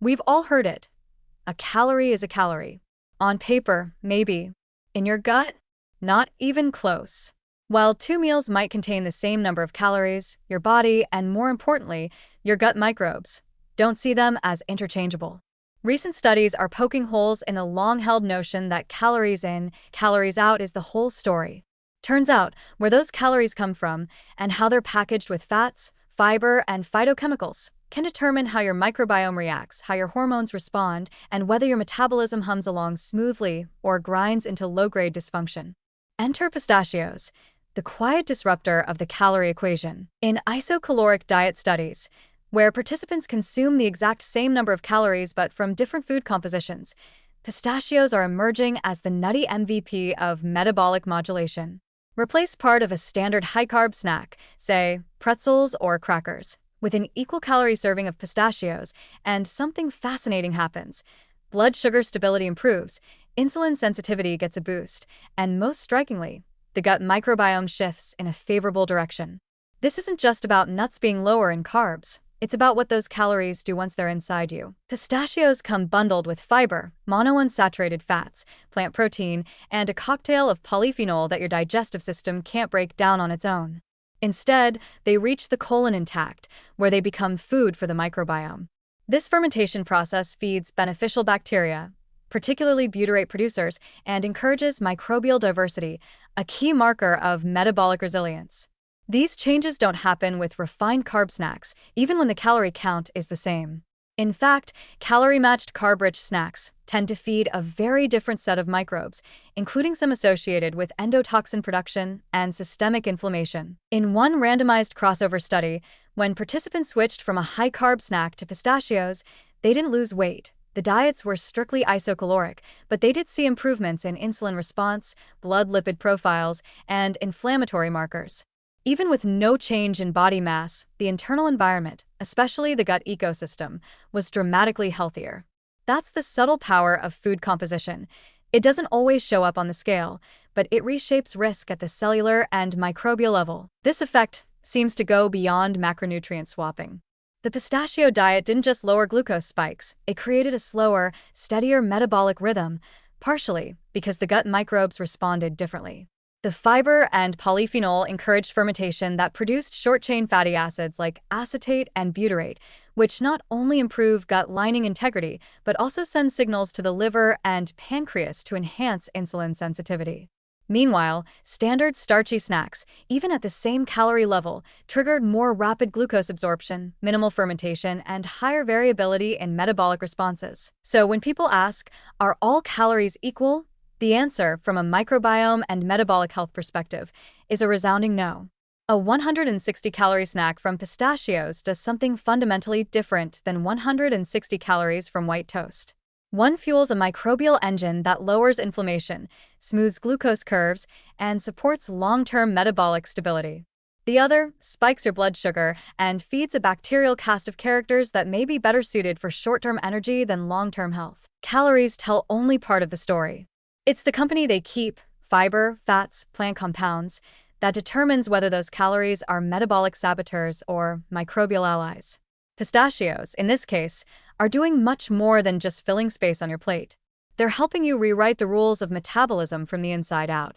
We've all heard it. A calorie is a calorie. On paper, maybe. In your gut, not even close. While two meals might contain the same number of calories, your body, and more importantly, your gut microbes, don't see them as interchangeable. Recent studies are poking holes in the long-held notion that calories in, calories out is the whole story. Turns out, where those calories come from and how they're packaged with fats, fiber, and phytochemicals can determine how your microbiome reacts, how your hormones respond, and whether your metabolism hums along smoothly or grinds into low-grade dysfunction. Enter pistachios, the quiet disruptor of the calorie equation. In isocaloric diet studies, where participants consume the exact same number of calories but from different food compositions, pistachios are emerging as the nutty MVP of metabolic modulation. Replace part of a standard high-carb snack, say pretzels or crackers, with an equal calorie serving of pistachios, and something fascinating happens. Blood sugar stability improves, insulin sensitivity gets a boost, and most strikingly, the gut microbiome shifts in a favorable direction. This isn't just about nuts being lower in carbs. It's about what those calories do once they're inside you. Pistachios come bundled with fiber, monounsaturated fats, plant protein, and a cocktail of polyphenol that your digestive system can't break down on its own. Instead, they reach the colon intact, where they become food for the microbiome. This fermentation process feeds beneficial bacteria, particularly butyrate producers, and encourages microbial diversity, a key marker of metabolic resilience. These changes don't happen with refined carb snacks, even when the calorie count is the same. In fact, calorie-matched carb-rich snacks tend to feed a very different set of microbes, including some associated with endotoxin production and systemic inflammation. In one randomized crossover study, when participants switched from a high-carb snack to pistachios, they didn't lose weight. The diets were strictly isocaloric, but they did see improvements in insulin response, blood lipid profiles, and inflammatory markers. Even with no change in body mass, the internal environment, especially the gut ecosystem, was dramatically healthier. That's the subtle power of food composition. It doesn't always show up on the scale, but it reshapes risk at the cellular and microbial level. This effect seems to go beyond macronutrient swapping. The pistachio diet didn't just lower glucose spikes, it created a slower, steadier metabolic rhythm, partially because the gut microbes responded differently. The fiber and polyphenol encouraged fermentation that produced short-chain fatty acids like acetate and butyrate, which not only improve gut lining integrity, but also send signals to the liver and pancreas to enhance insulin sensitivity. Meanwhile, standard starchy snacks, even at the same calorie level, triggered more rapid glucose absorption, minimal fermentation, and higher variability in metabolic responses. So when people ask, are all calories equal? The answer, from a microbiome and metabolic health perspective, is a resounding no. A 160-calorie snack from pistachios does something fundamentally different than 160 calories from white toast. One fuels a microbial engine that lowers inflammation, smooths glucose curves, and supports long-term metabolic stability. The other spikes your blood sugar and feeds a bacterial cast of characters that may be better suited for short-term energy than long-term health. Calories tell only part of the story. It's the company they keep, fiber, fats, plant compounds, that determines whether those calories are metabolic saboteurs or microbial allies. Pistachios, in this case, are doing much more than just filling space on your plate. They're helping you rewrite the rules of metabolism from the inside out.